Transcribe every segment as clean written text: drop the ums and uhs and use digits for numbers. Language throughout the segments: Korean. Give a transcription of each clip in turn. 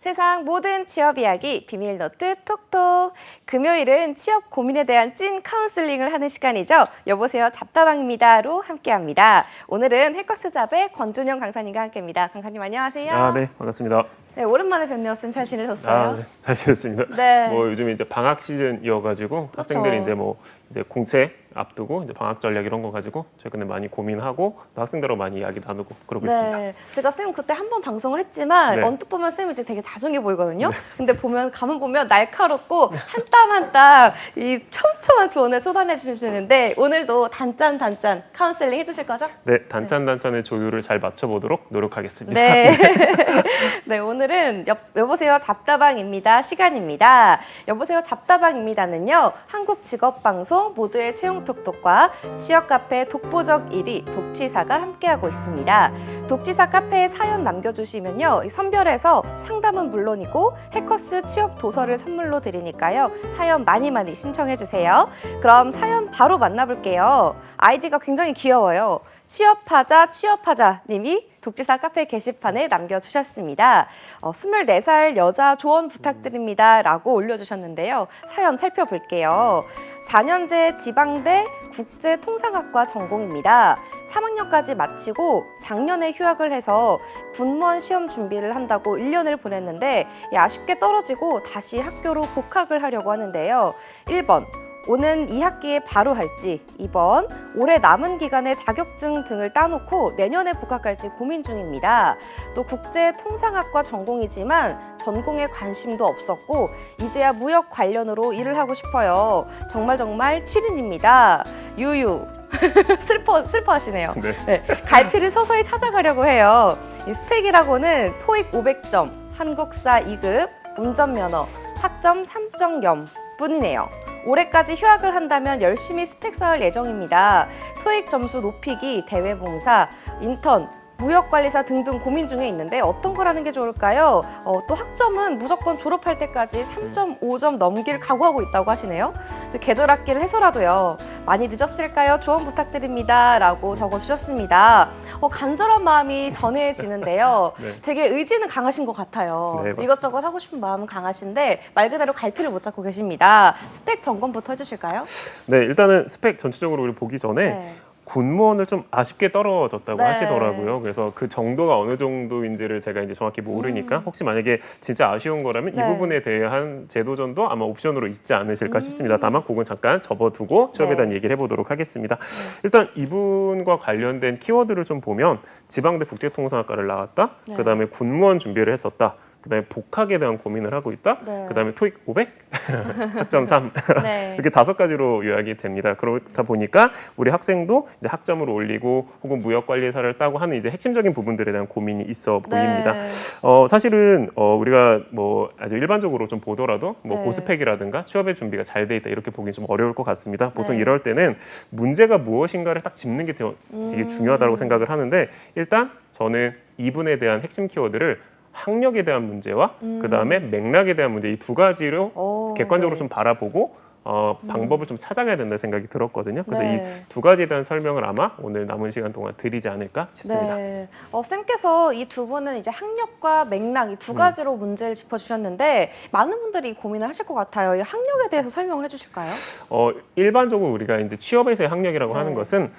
세상 모든 취업 이야기 비밀노트 톡톡. 금요일은 취업 고민에 대한 찐 카운슬링을 하는 시간이죠. 여보세요 잡다방입니다로 함께합니다. 오늘은 해커스잡의 권준영 강사님과 함께합니다. 강사님 안녕하세요. 네, 반갑습니다. 네, 오랜만에 뵙네요. 쌤 잘 지내셨어요? 네, 잘 지냈습니다. 네. 요즘 이제 방학 시즌이어가지고 학생들이 이제 공채 앞두고 이제 방학 전략 이런 거 가지고 최근에 많이 고민하고 또 학생들하고 많이 이야기 나누고 그러고 있습니다. 제가 쌤 그때 한 번 방송을 했지만 네. 언뜻 보면 쌤이 이제 되게 다정해 보이거든요. 근데 가만 보면 날카롭고 한 땀 한 땀 이 촘촘한 조언을 쏟아내 주시는데 오늘도 단짠 카운슬링 해주실 거죠? 네, 단짠의 조율을 잘 맞춰보도록 노력하겠습니다. 네. 네, 오늘은 여보세요 잡다방입니다 시간입니다. 여보세요 잡다방입니다는요. 한국직업방송 모두의 채용톡톡과 취업카페 독보적 1위 독취사가 함께하고 있습니다. 독취사 카페에 사연 남겨주시면요. 선별해서 상담은 물론이고 해커스 취업 도서를 선물로 드리니까요. 사연 많이 신청해주세요. 그럼 사연 바로 만나볼게요. 아이디가 굉장히 귀여워요. 취업하자 님이 독지사 카페 게시판에 남겨주셨습니다. 24살 여자 조언 부탁드립니다 라고 올려주셨는데요. 사연 살펴볼게요. 4년제 지방대 국제통상학과 전공입니다. 3학년까지 마치고 작년에 휴학을 해서 군무원 시험 준비를 한다고 1년을 보냈는데 아쉽게 떨어지고 다시 학교로 복학을 하려고 하는데요. 1번 오는 2학기에 바로 할지, 2번 올해 남은 기간에 자격증 등을 따놓고 내년에 복학할지 고민 중입니다. 또 국제통상학과 전공이지만 전공에 관심도 없었고 이제야 무역 관련으로 일을 하고 싶어요. 정말 7인입니다. 유유. 슬퍼하시네요. 네, 갈피를 서서히 찾아가려고 해요. 이 스펙이라고는 토익 500점, 한국사 2급, 운전면허, 학점 3.0 뿐이네요. 올해까지 휴학을 한다면 열심히 스펙 쌓을 예정입니다. 토익 점수 높이기, 대외봉사, 인턴, 무역관리사 등등 고민 중에 있는데 어떤 걸 하는 게 좋을까요? 또 학점은 무조건 졸업할 때까지 3.5점 넘길 각오하고 있다고 하시네요. 계절 학기를 해서라도요. 많이 늦었을까요? 조언 부탁드립니다. 라고 적어주셨습니다. 간절한 마음이 전해지는데요. 네. 되게 의지는 강하신 것 같아요. 네, 이것저것 하고 싶은 마음은 강하신데 말 그대로 갈피를 못 잡고 계십니다. 스펙 점검부터 해주실까요? 네, 일단은 스펙 전체적으로 우리 보기 전에 네. 군무원을 좀 아쉽게 떨어졌다고 네. 하시더라고요. 그래서 그 정도가 어느 정도인지를 제가 이제 정확히 모르니까 혹시 만약에 진짜 아쉬운 거라면 네. 이 부분에 대한 제도전도 아마 옵션으로 있지 않으실까 싶습니다. 다만 그건 잠깐 접어두고 취업에 대한 얘기를 해보도록 하겠습니다. 일단 이분과 관련된 키워드를 좀 보면 지방대 국제통상학과를 나왔다. 네. 그다음에 군무원 준비를 했었다. 그다음에 복학에 대한 고민을 하고 있다. 네. 그다음에 토익 500, 학점 3 네. 이렇게 5가지로 요약이 됩니다. 그렇다 보니까 우리 학생도 이제 학점을 올리고 혹은 무역관리사를 따고 하는 이제 핵심적인 부분들에 대한 고민이 있어 보입니다. 사실은 우리가 뭐 아주 일반적으로 좀 보더라도 뭐 고스펙이라든가 취업의 준비가 잘 돼 있다 이렇게 보기 좀 어려울 것 같습니다. 보통 이럴 때는 문제가 무엇인가를 딱 짚는 게 되게 중요하다고 생각을 하는데 일단 저는 이분에 대한 핵심 키워드를 학력에 대한 문제와 그다음에 맥락에 대한 문제 이 두 가지로 객관적으로 좀 바라보고 방법을 좀 찾아가야 된다는 생각이 들었거든요. 그래서 이 두 가지에 대한 설명을 아마 오늘 남은 시간 동안 드리지 않을까 싶습니다. 네. 쌤께서 이 두 분은 이제 학력과 맥락 이 두 가지로 문제를 짚어주셨는데 많은 분들이 고민을 하실 것 같아요. 이 학력에 대해서 설명을 해주실까요? 일반적으로 우리가 이제 취업에서의 학력이라고 하는 것은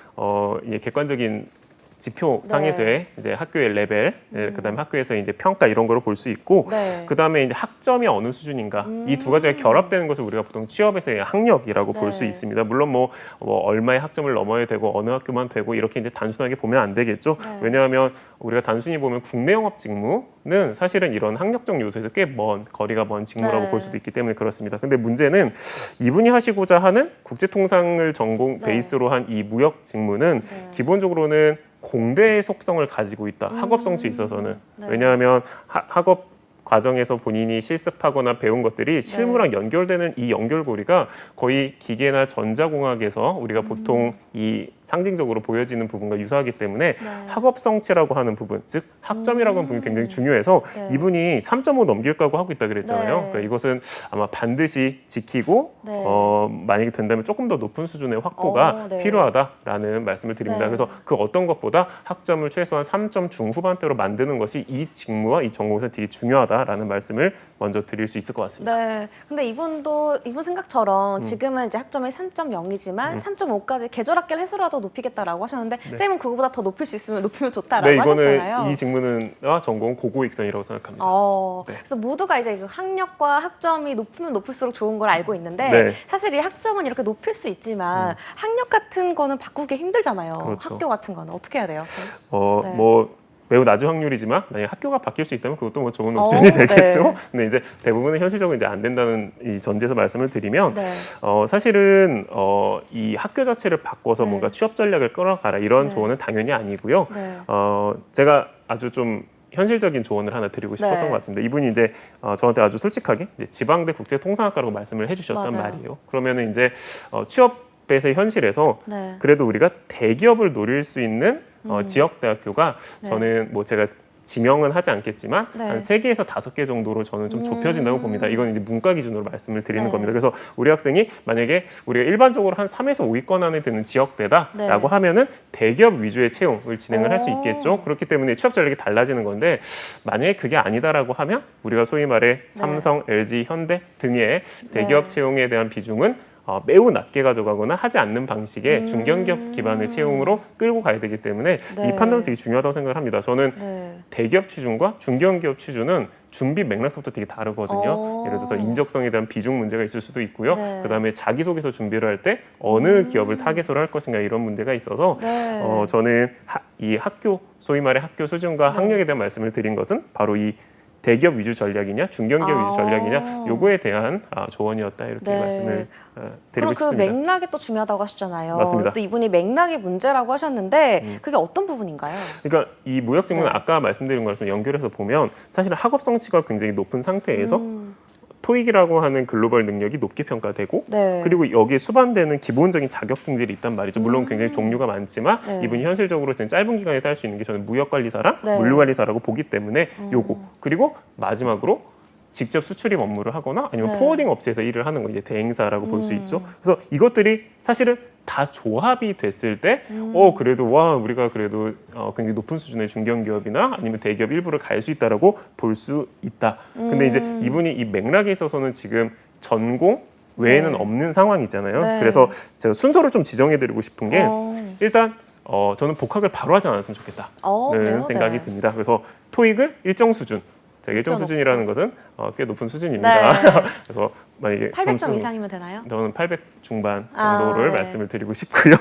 이제 객관적인 지표 상에서의 이제 학교의 레벨, 그다음에 학교에서 이제 평가 이런 거를 볼 수 있고, 그다음에 이제 학점이 어느 수준인가 이 두 가지가 결합되는 것을 우리가 보통 취업에서의 학력이라고 볼 수 있습니다. 물론 뭐 얼마의 학점을 넘어야 되고 어느 학교만 되고 이렇게 이제 단순하게 보면 안 되겠죠. 왜냐하면 우리가 단순히 보면 국내 영업 직무는 사실은 이런 학력적 요소에서 꽤 거리가 먼 직무라고 볼 수도 있기 때문에 그렇습니다. 근데 문제는 이분이 하시고자 하는 국제통상을 전공 베이스로 한 이 무역 직무는 기본적으로는 공대의 속성을 가지고 있다. 학업 성취에 있어서는. 왜냐하면 학업 과정에서 본인이 실습하거나 배운 것들이 실무랑 연결되는 이 연결고리가 거의 기계나 전자공학에서 우리가 보통 이 상징적으로 보여지는 부분과 유사하기 때문에 학업 성취라고 하는 부분, 즉 학점이라고 하는 부분이 굉장히 중요해서 이분이 3.5 넘길까고 하고 있다 그랬잖아요. 그러니까 이것은 아마 반드시 지키고 만약에 된다면 조금 더 높은 수준의 확보가 필요하다라는 말씀을 드립니다. 그래서 그 어떤 것보다 학점을 최소한 3점 중후반대로 만드는 것이 이 직무와 이 전공에서 되게 중요하다. 있다라는 말씀을 먼저 드릴 수 있을 것 같습니다. 네. 근데 이분 생각처럼 지금은 이제 학점이 3.0이지만 3.5까지 계절 학기를 해서라도 높이겠다라고 하셨는데 쌤은 그거보다 더 높일 수 있으면 높이면 좋다라고 네, 이거는 하셨잖아요. 이 직무는 전공 고고익선이라고 생각합니다. 네. 그래서 모두가 이제 그 학력과 학점이 높으면 높을수록 좋은 걸 알고 있는데 네. 사실 이 학점은 이렇게 높일 수 있지만 학력 같은 거는 바꾸기 힘들잖아요. 그렇죠. 학교 같은 거는 어떻게 해야 돼요? 네. 뭐 매우 낮은 확률이지만 만약 학교가 바뀔 수 있다면 그것도 뭐 좋은 옵션이 되겠죠. 네. 근데 이제 대부분은 현실적으로 이제 안 된다는 이 전제에서 말씀을 드리면 네. 사실은 이 학교 자체를 바꿔서 네. 뭔가 취업 전략을 끌어가라 이런 네. 조언은 당연히 아니고요. 네. 제가 아주 좀 현실적인 조언을 하나 드리고 싶었던 네. 것 같습니다. 이분이 이제 저한테 아주 솔직하게 이제 지방대 국제통상학과라고 말씀을 해주셨단 맞아요. 말이에요. 그러면은 이제 취업의 현실에서 네. 그래도 우리가 대기업을 노릴 수 있는 지역 대학교가 네. 저는 뭐 제가 지명은 하지 않겠지만 네. 한 3개에서 5개 정도로 저는 좀 좁혀진다고 봅니다. 이건 이제 문과 기준으로 말씀을 드리는 네. 겁니다. 그래서 우리 학생이 만약에 우리가 일반적으로 한 3에서 5위권 안에 드는 지역대다라고 네. 하면은 대기업 위주의 채용을 진행을 할 수 있겠죠. 그렇기 때문에 취업 전략이 달라지는 건데 만약에 그게 아니다라고 하면 우리가 소위 말해 삼성, LG, 현대 등의 대기업 네. 채용에 대한 비중은 매우 낮게 가져가거나 하지 않는 방식의 중견기업 기반의 채용으로 끌고 가야 되기 때문에 네. 이 판단은 되게 중요하다고 생각을 합니다. 저는 네. 대기업 취준과 중견기업 취준은 준비 맥락부터 되게 다르거든요. 예를 들어서 인적성에 대한 비중 문제가 있을 수도 있고요. 네. 그다음에 자기소개서 준비를 할 때 어느 기업을 타겟으로 할 것인가 이런 문제가 있어서 네. 저는 이 학교, 소위 말해 학교 수준과 학력에 대한 말씀을 드린 것은 바로 이 대기업 위주 전략이냐 중견기업 위주 전략이냐 요거에 대한 조언이었다 이렇게 네. 말씀을 드리고 그럼 그 싶습니다. 맥락이 또 중요하다고 하셨잖아요. 맞습니다. 또 이분이 맥락이 문제라고 하셨는데 그게 어떤 부분인가요? 그러니까 이 무역 직무는 네. 아까 말씀드린 거랑 좀 연결해서 보면 사실 학업 성취가 굉장히 높은 상태에서 토익이라고 하는 글로벌 능력이 높게 평가되고 네. 그리고 여기에 수반되는 기본적인 자격증들이 있단 말이죠. 물론 굉장히 종류가 많지만 네. 이분이 현실적으로 짧은 기간에 딸 수 있는 게 저는 무역관리사랑 네. 물류관리사라고 보기 때문에 요거 그리고 마지막으로 직접 수출입 업무를 하거나 아니면 네. 포워딩 업체에서 일을 하는 거 이제 대행사라고 볼 수 있죠. 그래서 이것들이 사실은 다 조합이 됐을 때, 그래도 와 우리가 그래도 굉장히 높은 수준의 중견기업이나 아니면 대기업 일부를 갈 수 있다라고 볼 수 있다. 근데 이제 이분이 이 맥락에 있어서는 지금 전공 외에는 네. 없는 상황이잖아요. 네. 그래서 제가 순서를 좀 지정해드리고 싶은 게 어. 일단 저는 복학을 바로 하지 않았으면 좋겠다는 그래요? 생각이 네. 듭니다. 그래서 토익을 일정 수준. 일정 수준이라는 것은 꽤 높은 수준입니다. 네. 그래서 만약에 800점 이상이면 되나요? 저는 800 중반 정도를 네. 말씀을 드리고 싶고요.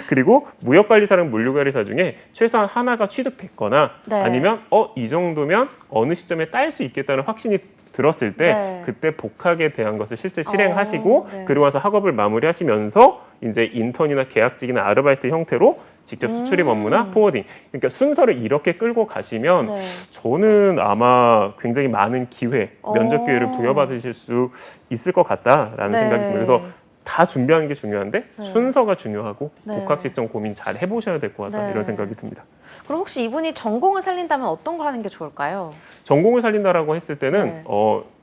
그리고 무역관리사랑 물류관리사 중에 최소한 하나가 취득됐거나 네. 아니면 이 정도면 어느 시점에 딸 수 있겠다는 확신이 들었을 때 네. 그때 복학에 대한 것을 실제 실행하시고 네. 그러고 나서 학업을 마무리하시면서 이제 인턴이나 계약직이나 아르바이트 형태로 직접 수출입 업무나 포워딩 그러니까 순서를 이렇게 끌고 가시면 네. 저는 아마 굉장히 많은 기회, 면접 기회를 부여받으실 수 있을 것 같다라는 네. 생각이 듭니다. 그래서 다 준비하는 게 중요한데 순서가 중요하고 네. 복학 시점 고민 잘 해보셔야 될 것 같다 네. 이런 생각이 듭니다. 그럼 혹시 이분이 전공을 살린다면 어떤 걸 하는 게 좋을까요? 전공을 살린다라고 했을 때는 네.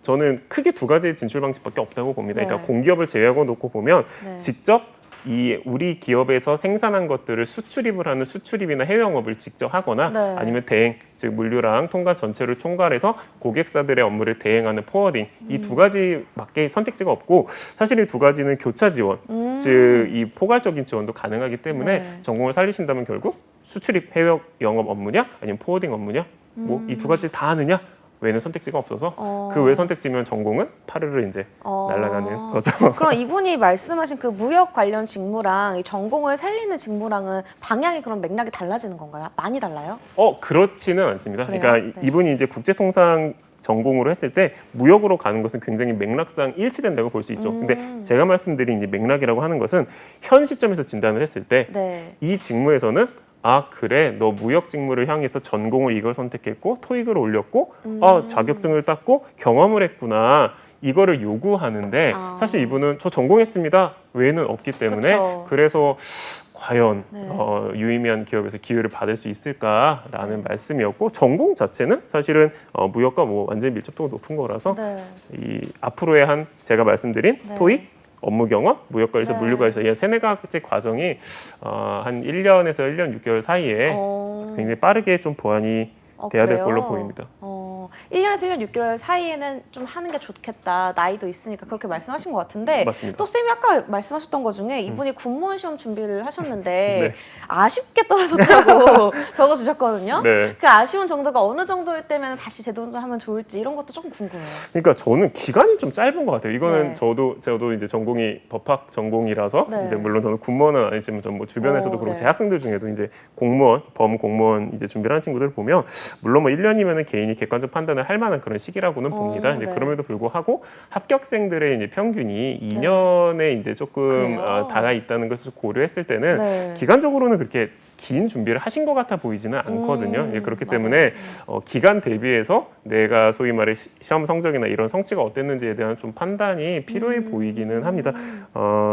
저는 크게 두 가지의 진출 방식밖에 없다고 봅니다. 네. 그러니까 공기업을 제외하고 놓고 보면 네. 직접 이 우리 기업에서 생산한 것들을 수출입을 하는 수출입이나 해외 영업을 직접 하거나 네. 아니면 대행, 즉 물류랑 통관 전체를 총괄해서 고객사들의 업무를 대행하는 포워딩 이 두 가지밖에 선택지가 없고 사실 이 두 가지는 교차 지원, 즉 이 포괄적인 지원도 가능하기 때문에 네. 전공을 살리신다면 결국 수출입 해외 영업 업무냐 아니면 포워딩 업무냐 뭐 이 두 가지 다 하느냐 외에는 선택지가 없어서 그 외 선택지면 전공은 파르르 이제 날아가는 거죠. 그럼 이분이 말씀하신 그 무역 관련 직무랑 이 전공을 살리는 직무랑은 방향이 그럼 맥락이 달라지는 건가요? 많이 달라요? 그렇지는 않습니다. 그래요? 그러니까 네. 이분이 이제 국제통상 전공으로 했을 때 무역으로 가는 것은 굉장히 맥락상 일치된다고 볼 수 있죠. 근데 제가 말씀드린 이 맥락이라고 하는 것은 현 시점에서 진단을 했을 때 이 네. 직무에서는 그래 너 무역 직무를 향해서 전공을 이걸 선택했고 토익을 올렸고 자격증을 땄고 경험을 했구나 이거를 요구하는데 사실 이분은 저 전공했습니다 외에는 없기 때문에 그쵸. 그래서 과연 네. 유의미한 기업에서 기회를 받을 수 있을까라는 말씀이었고 전공 자체는 사실은 무역과 뭐 완전히 밀접도가 높은 거라서 네. 이 앞으로의 한 제가 말씀드린 네. 토익 업무 경험, 무역관리사, 네. 물류관리사 이 세네 가지 과정이 한 1년에서 1년 6개월 사이에 굉장히 빠르게 좀 보완이 돼야 될 그래요? 걸로 보입니다. 1년에서 1년 6개월 사이에는 좀 하는 게 좋겠다. 나이도 있으니까 그렇게 말씀하신 것 같은데 맞습니다. 또 쌤이 아까 말씀하셨던 것 중에 이분이 군무원 시험 준비를 하셨는데 네. 아쉽게 떨어졌다고 적어주셨거든요. 네. 그 아쉬운 정도가 어느 정도일 때면 다시 재도전하면 좋을지 이런 것도 조금 궁금해요. 그러니까 저는 기간이 좀 짧은 것 같아요. 이거는 네. 저도 이제 전공이 법학 전공이라서 네. 이제 물론 저는 군무원은 아니지만 좀 뭐 주변에서도 그렇고 네. 제 학생들 중에도 이제 공무원, 범공무원 이제 준비를 하는 친구들 보면 물론 뭐 1년이면은 개인이 객관적 판단을 할 만한 그런 시기라고는 봅니다. 이제 네. 그럼에도 불구하고 합격생들의 이제 평균이 2년에 이제 조금 그래요? 다가 있다는 것을 고려했을 때는 네. 기간적으로는 그렇게 긴 준비를 하신 것 같아 보이지는 않거든요. 예, 그렇기 맞아요. 때문에 기간 대비해서 내가 소위 말해 시험 성적이나 이런 성취가 어땠는지에 대한 좀 판단이 필요해 보이기는 합니다.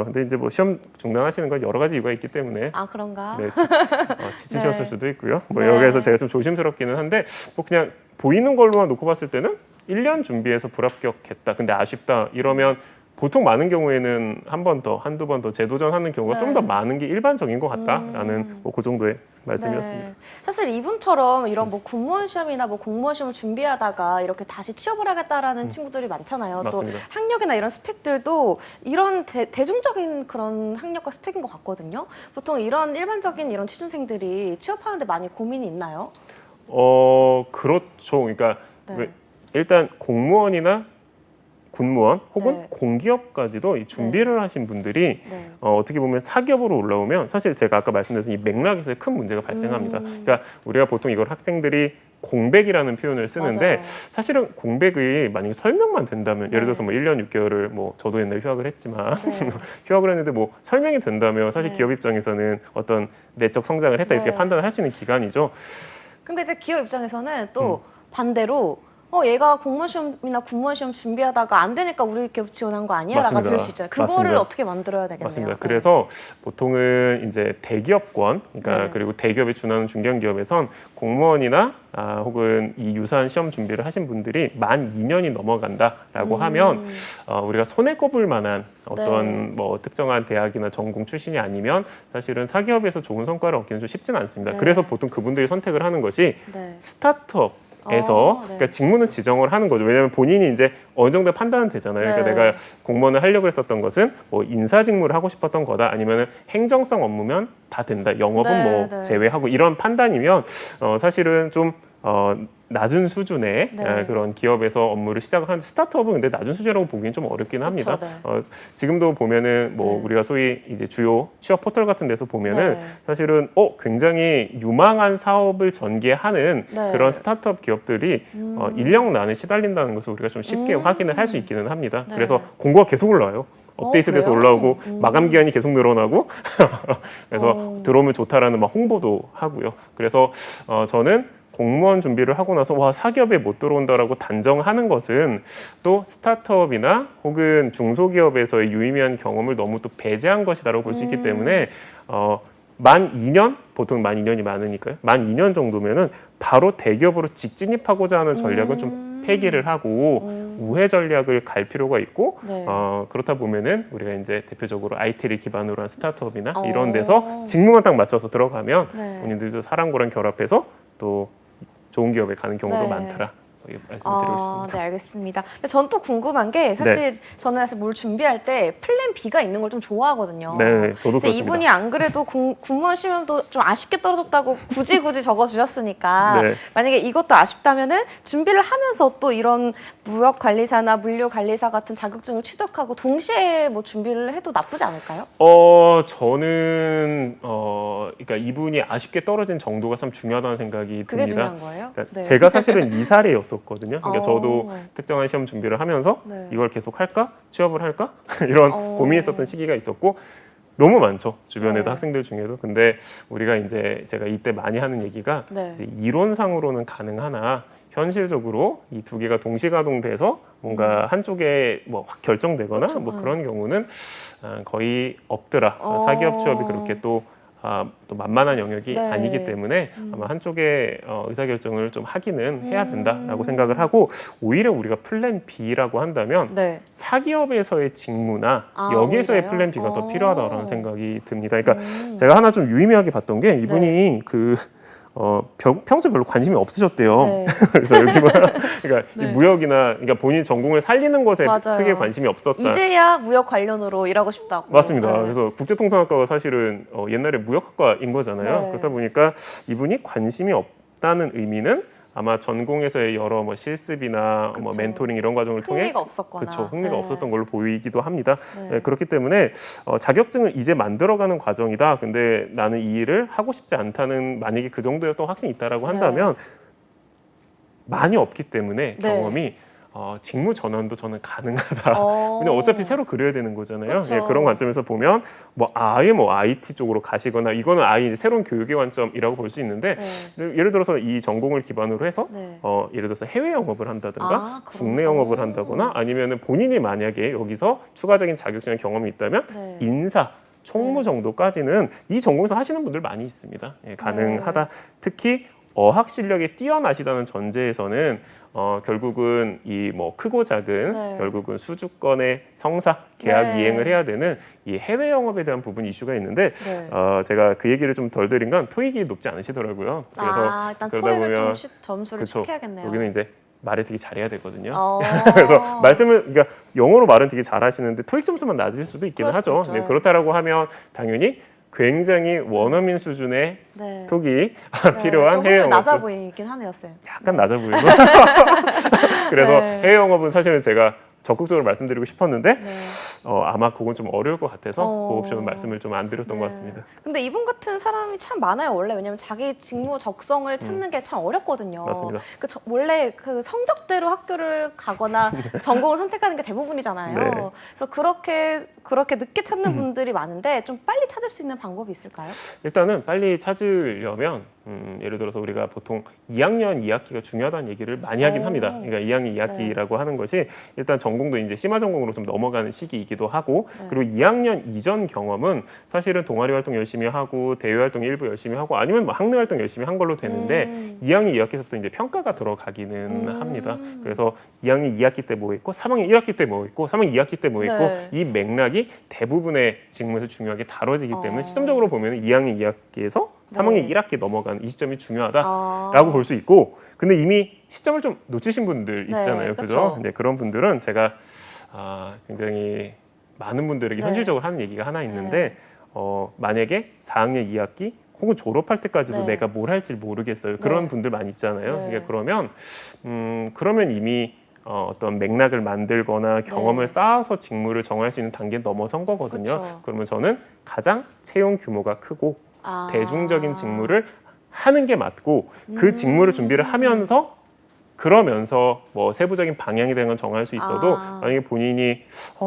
근데 이제 뭐 시험 중단하시는 건 여러 가지 이유가 있기 때문에 아 그런가? 네, 지치셨을 네. 수도 있고요. 뭐 네. 여기에서 제가 좀 조심스럽기는 한데 뭐 그냥 보이는 걸로만 놓고 봤을 때는 1년 준비해서 불합격했다. 근데 아쉽다. 이러면 보통 많은 경우에는 한 번 더, 한두 번 더 재도전하는 경우가 네. 좀 더 많은 게 일반적인 것 같다라는 뭐 그 정도의 말씀이었습니다. 네. 사실 이분처럼 이런 뭐 군무원 시험이나 뭐 공무원 시험을 준비하다가 이렇게 다시 취업을 하겠다라는 친구들이 많잖아요. 맞습니다. 또 학력이나 이런 스펙들도 이런 대중적인 그런 학력과 스펙인 것 같거든요. 보통 이런 일반적인 이런 취준생들이 취업하는데 많이 고민이 있나요? 그렇죠. 그러니까 네. 일단 공무원이나 군무원 혹은 네. 공기업까지도 이 준비를 하신 분들이 네. 어떻게 보면 사기업으로 올라오면 사실 제가 아까 말씀드렸던 이 맥락에서 큰 문제가 발생합니다. 그러니까 우리가 보통 이걸 학생들이 공백이라는 표현을 쓰는데 맞아요. 사실은 공백이 만약에 설명만 된다면 네. 예를 들어서 뭐 1년 6개월을 뭐 저도 옛날에 휴학을 했지만 네. 휴학을 했는데 뭐 설명이 된다면 사실 네. 기업 입장에서는 어떤 내적 성장을 했다 이렇게 네. 판단을 할 수 있는 기간이죠. 근데 이제 기업 입장에서는 또 반대로 얘가 공무원 시험이나 군무원 시험 준비하다가 안 되니까 우리 기업 지원한 거 아니야? 라가 맞습니다. 될 수 있잖아요. 그거를 맞습니다. 어떻게 만들어야 되겠네요. 맞습니다. 네. 그래서 보통은 이제 대기업권, 그러니까 네. 그리고 대기업에 준하는 중견기업에선 공무원이나 혹은 이 유사한 시험 준비를 하신 분들이 만 2년이 넘어간다라고 하면 우리가 손에 꼽을 만한 어떤 네. 뭐 특정한 대학이나 전공 출신이 아니면 사실은 사기업에서 좋은 성과를 얻기는 좀 쉽지는 않습니다. 네. 그래서 보통 그분들이 선택을 하는 것이 네. 스타트업 에서 네. 그러니까 직무는 지정을 하는 거죠. 왜냐하면 본인이 이제 어느 정도 판단은 되잖아요. 네. 그러니까 내가 공무원을 하려고 했었던 것은 뭐 인사 직무를 하고 싶었던 거다. 아니면은 행정성 업무면 다 된다. 영업은 네, 뭐 네. 제외하고 이런 판단이면 사실은 좀 낮은 수준의 네. 그런 기업에서 업무를 시작을 하는데 스타트업은 근데 낮은 수준이라고 보기는 좀 어렵긴 합니다. 네. 지금도 보면은 뭐 네. 우리가 소위 이제 주요 취업 포털 같은 데서 보면은 네. 사실은 굉장히 유망한 사업을 전개하는 네. 그런 스타트업 기업들이 인력난에 시달린다는 것을 우리가 좀 쉽게 확인을 할 수 있기는 합니다. 네. 그래서 공고가 계속 올라와요. 업데이트돼서 그래요? 올라오고 마감 기한이 계속 늘어나고 그래서 들어오면 좋다라는 막 홍보도 하고요. 그래서 저는 공무원 준비를 하고 나서 와 사기업에 못 들어온다라고 단정하는 것은 또 스타트업이나 혹은 중소기업에서의 유의미한 경험을 너무 또 배제한 것이다라고 볼 수 있기 때문에 만 2년 보통 만 2년이 많으니까요. 만 2년 정도면은 바로 대기업으로 직진입하고자 하는 전략은 좀 폐기를 하고 우회 전략을 갈 필요가 있고 네. 그렇다 보면은 우리가 이제 대표적으로 IT를 기반으로 한 스타트업이나 어. 이런 데서 직무만 딱 맞춰서 들어가면 네. 본인들도 사랑고랑 결합해서 또 좋은 기업에 가는 경우도 네. 많더라. 말씀드리고 싶습니다. 네, 알겠습니다. 근데 전 또 궁금한 게 사실 저는 사실 뭘 준비할 때 플랜 B가 있는 걸 좀 좋아하거든요. 네, 저도 그래서 그렇습니다. 이분이 안 그래도 군무원 시험도 좀 아쉽게 떨어졌다고 굳이 적어주셨으니까 네. 만약에 이것도 아쉽다면은 준비를 하면서 또 이런 무역관리사나 물류관리사 같은 자격증을 취득하고 동시에 뭐 준비를 해도 나쁘지 않을까요? 저는 그러니까 이분이 아쉽게 떨어진 정도가 참 중요하다는 생각이 그게 듭니다. 중요한 거예요? 그러니까 네. 제가 사실은 이 사례였었거든요. 그러니까 어. 저도 특정한 시험 준비를 하면서 네. 이걸 계속 할까? 취업을 할까? 이런 고민했었던 시기가 있었고 너무 많죠. 주변에도 네. 학생들 중에도. 근데 우리가 이제 제가 이때 많이 하는 얘기가 네. 이제 이론상으로는 가능하나 현실적으로 이 두 개가 동시 가동돼서 뭔가 한쪽에 뭐 확 결정되거나 그렇죠. 뭐 그런 경우는 거의 없더라. 사기업 취업이 그렇게 또 만만한 영역이 네. 아니기 때문에 아마 한쪽에 의사결정을 좀 하기는 해야 된다라고 생각을 하고 오히려 우리가 플랜 B라고 한다면 네. 사기업에서의 직무나 여기에서의 오히려요? 플랜 B가 더 필요하다라는 생각이 듭니다. 그러니까 제가 하나 좀 유의미하게 봤던 게 이분이 그 평소에 별로 관심이 없으셨대요. 네. 그래서 여기 그러니까 네. 이 무역이나 그러니까 본인 전공을 살리는 것에 맞아요. 크게 관심이 없었다. 이제야 무역 관련으로 일하고 싶다고. 맞습니다. 네. 그래서 국제통상학과가 사실은 옛날에 무역학과인 거잖아요. 네. 그렇다 보니까 이분이 관심이 없다는 의미는 아마 전공에서의 여러 뭐 실습이나 뭐 그쵸. 멘토링 이런 과정을 통해 흥미가 없었거나. 그렇죠. 흥미가 네. 없었던 걸로 보이기도 합니다. 네. 네, 그렇기 때문에 자격증을 이제 만들어가는 과정이다. 근데 나는 이 일을 하고 싶지 않다는 만약에 그 정도였던 확신이 있다라고 한다면 많이 없기 때문에 네. 경험이 직무 전환도 저는 가능하다. 어. 왜냐면 어차피 새로 그려야 되는 거잖아요. 그쵸. 예, 그런 관점에서 보면 뭐 아예 뭐 IT 쪽으로 가시거나 이거는 아예 새로운 교육의 관점이라고 볼 수 있는데 예를 들어서 이 전공을 기반으로 해서 네. 예를 들어서 해외 영업을 한다든가 아, 국내 영업을 한다거나 아니면은 본인이 만약에 여기서 추가적인 자격증의 경험이 있다면 네. 인사 총무 정도까지는 이 전공에서 하시는 분들 많이 있습니다. 예, 가능하다. 특히 어학 실력이 뛰어나시다는 전제에서는 결국은 이 뭐 크고 작은 네. 결국은 수주권의 성사 계약 네. 이행을 해야 되는 이 해외 영업에 대한 부분 이슈가 있는데 네. 제가 그 얘기를 좀 덜 드린 건 토익이 높지 않으시더라고요. 그래서 일단 그러다 토익을 보면 좀 점수를 그쵸. 시켜야겠네요. 여기는 이제 말을 되게 잘해야 되거든요. 어. 그래서 말씀을 그러니까 영어로 말은 되게 잘하시는데 토익 점수만 낮을 수도 있기는 그럴 수 하죠. 있죠. 네, 그렇다라고 하면 당연히 굉장히 원어민 수준의 네. 톡이 네, 필요한 좀 해외 확률 낮아 영업도 보이긴 하네요, 쌤. 약간 낮아 보이고 그래서 네. 해외 영업은 사실은 제가 적극적으로 말씀드리고 싶었는데 네. 아마 그건 좀 어려울 것 같아서 그 옵션은 말씀을 좀 안 드렸던 네. 것 같습니다. 근데 이분 같은 사람이 참 많아요, 원래. 왜냐면 자기 직무 적성을 찾는 게 참 어렵거든요. 맞습니다. 원래 그 성적대로 학교를 가거나 전공을 선택하는 게 대부분이잖아요. 네. 그래서 그렇게 늦게 찾는 분들이 많은데 좀 빨리 찾을 수 있는 방법이 있을까요? 일단은 빨리 찾으려면 예를 들어서 우리가 보통 2학년 2학기가 중요하다는 얘기를 많이 하긴 합니다. 그러니까 2학년 2학기라고 하는 것이 일단 전공도 이제 심화 전공으로 좀 넘어가는 시기이기도 하고 그리고 2학년 이전 경험은 사실은 동아리 활동 열심히 하고 대외 활동 일부 열심히 하고 아니면 뭐 학내 활동 열심히 한 걸로 되는데 2학년 2학기서부터 이제 평가가 들어가기는 합니다. 그래서 2학년 2학기 때 뭐 했고 3학년 1학기 때 뭐 했고 3학년 2학기 때 뭐 했고 네. 이 맥락이 대부분의 직무에서 중요하게 다뤄지기 때문에 시점적으로 보면 2학년 2학기에서 3학년 1학기 넘어가는 이 시점이 중요하다라고 볼 수 있고 근데 이미 시점을 좀 놓치신 분들 있잖아요. 네, 그죠? 그쵸. 네, 그런 분들은 제가 굉장히 많은 분들에게 네. 현실적으로 하는 얘기가 하나 있는데 만약에 4학년 2학기 혹은 졸업할 때까지도 네. 내가 뭘 할지 모르겠어요. 그런 네. 분들 많이 있잖아요. 네. 그러니까 그러면 이미 어떤 맥락을 만들거나 경험을 쌓아서 직무를 정할 수 있는 단계는 넘어선 거거든요. 그쵸. 그러면 저는 가장 채용 규모가 크고 아. 대중적인 직무를 하는 게 맞고 그 직무를 준비를 하면서 그러면서 뭐 세부적인 방향에 대한 건 정할 수 있어도 만약에 본인이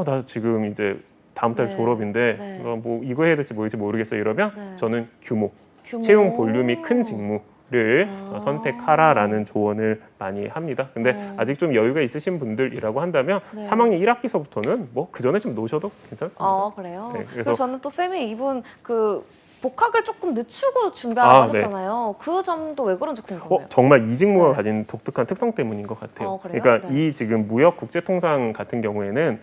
나 지금 이제 다음 달 네. 졸업인데 네. 뭐 이거 해야 될지 뭐일지 모르겠어요 이러면 네. 저는 규모, 규모. 채용 볼륨이 큰 직무를 선택하라라는 조언을 많이 합니다. 근데 아직 좀 여유가 있으신 분들이라고 한다면 네. 3학년 1학기서부터는 뭐 그 전에 좀 놓으셔도 괜찮습니다. 그래요? 네, 그래서 저는 또 쌤이 이분 복학을 조금 늦추고 네. 준비하라고 하셨잖아요. 그 점도 왜 그런지 궁금해요. 정말 이 직무가 네. 가진 독특한 특성 때문인 것 같아요. 그래요? 그러니까 네. 이 지금 무역 국제통상 같은 경우에는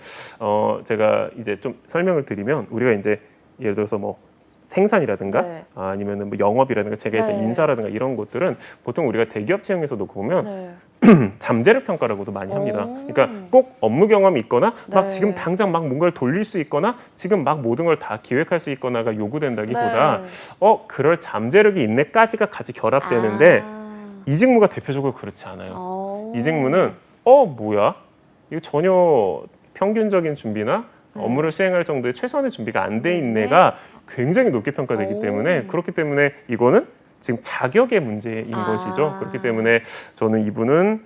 제가 이제 좀 설명을 드리면 우리가 이제 예를 들어서 뭐 생산이라든가 네. 아니면은 뭐 영업이라든가 제가 했던 네. 인사라든가 이런 것들은 보통 우리가 대기업 채용에서 놓고 보면 네. 잠재력 평가라고도 많이 합니다. 오. 그러니까 꼭 업무 경험이 있거나 막 네. 지금 당장 막 뭔가를 돌릴 수 있거나 지금 막 모든 걸 다 기획할 수 있거나가 요구된다기보다 네. 그럴 잠재력이 있네까지가 같이 결합되는데 이 직무가 대표적으로 그렇지 않아요. 이 직무는 뭐야? 이거 전혀 평균적인 준비나 업무를 수행할 정도의 최소한의 준비가 안 돼 있네가 굉장히 높게 평가되기 때문에 그렇기 때문에 이거는 지금 자격의 문제인 것이죠. 그렇기 때문에 저는 이분은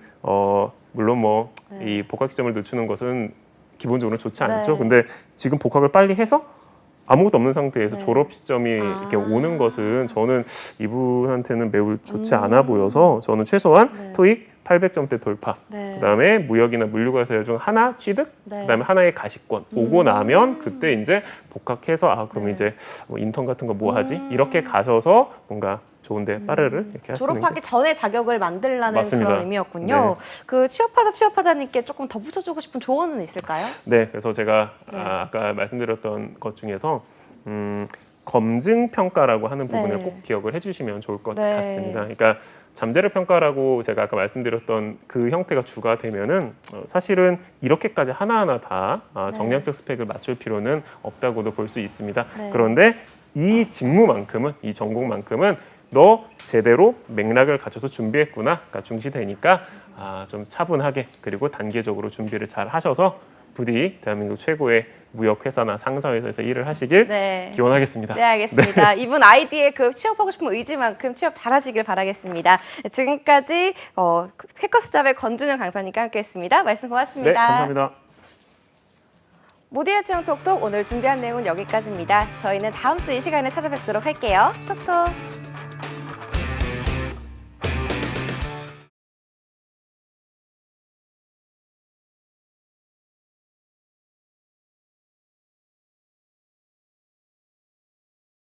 물론 뭐 이 복학 시점을 늦추는 것은 기본적으로 좋지 않죠. 네. 근데 지금 복학을 빨리 해서 아무것도 없는 상태에서 네. 졸업 시점이 이렇게 오는 것은 저는 이분한테는 매우 좋지 않아 보여서 저는 최소한 네. 토익 800점대 돌파, 네. 그다음에 무역이나 물류과세 중 하나 취득, 네. 그다음에 하나의 가시권 오고 나면 그때 이제 복학해서 그럼 네. 이제 뭐 인턴 같은 거 뭐 하지? 이렇게 가셔서 뭔가 좋은데 빠르르 이렇게 하시는 졸업하기 전에 자격을 만들라는 맞습니다. 그런 의미였군요. 그 취업하자님께 조금 덧붙여주고 싶은 조언은 있을까요? 네, 그래서 제가 네. 아까 말씀드렸던 것 중에서 검증 평가라고 하는 부분을 네. 꼭 기억을 해주시면 좋을 것 네. 같습니다. 그러니까 잠재력 평가라고 제가 아까 말씀드렸던 그 형태가 주가 되면은 사실은 이렇게까지 하나하나 다 정량적 스펙을 맞출 필요는 없다고도 볼 수 있습니다. 네. 그런데 이 직무만큼은, 이 전공만큼은 너 제대로 맥락을 갖춰서 준비했구나가 중시되니까 좀 차분하게 그리고 단계적으로 준비를 잘 하셔서 부디 대한민국 최고의 무역회사나 상사회사에서 일을 하시길 네. 기원하겠습니다. 네, 알겠습니다. 이분 아이디에 그 취업하고 싶은 의지만큼 취업 잘하시길 바라겠습니다. 지금까지 해커스잡의 권준영 강사님과 함께했습니다. 말씀 고맙습니다. 네, 감사합니다. 모두의 채용 톡톡 오늘 준비한 내용은 여기까지입니다. 저희는 다음 주 이 시간에 찾아뵙도록 할게요. 톡톡.